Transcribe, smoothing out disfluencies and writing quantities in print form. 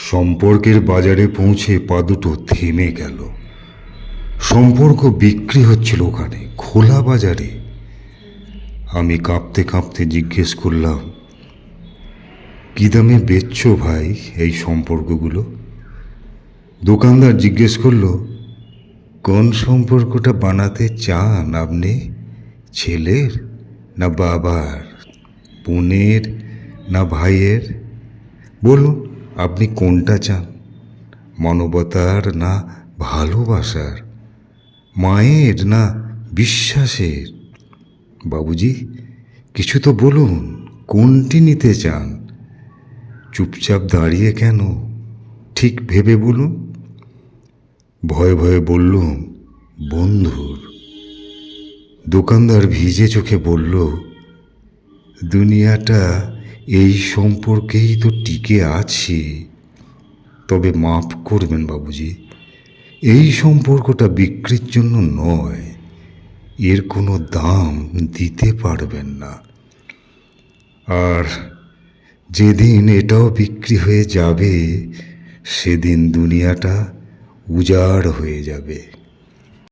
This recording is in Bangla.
সম্পর্কের বাজারে পৌঁছে পা দুটো থেমে গেল। সম্পর্ক বিক্রি হচ্ছিল ওখানে খোলা বাজারে। আমি কাঁপতে কাঁপতে জিজ্ঞেস করলাম, কী দামে বেচছো ভাই এই সম্পর্কগুলো? দোকানদার জিজ্ঞেস করলো, কোন সম্পর্কটা বানাতে চান আপনি? ছেলের না বাবার, বোনের না ভাইয়ের? বলুন আপনি কোনটা চান, মানবতার না ভালোবাসার, মায়ের না বিশ্বাসের? বাবুজি কিছু তো বলুন, কোনটি নিতে চান? চুপচাপ দাঁড়িয়ে কেন, ঠিক ভেবে বলুন। ভয়ে ভয়ে বললুম, বন্ধুর। দোকানদার ভিজে চোখে বলল, দুনিয়াটা এই সম্পর্কেই তো টিকে আছে। তবে মাফ করবেন বাবুজি, এই সম্পর্কটা বিক্রির জন্য নয়, এর কোনো দাম দিতে পারবেন না। আর যেদিন এটাও বিক্রি হয়ে যাবে, সেদিন দুনিয়াটা উজাড় হয়ে যাবে।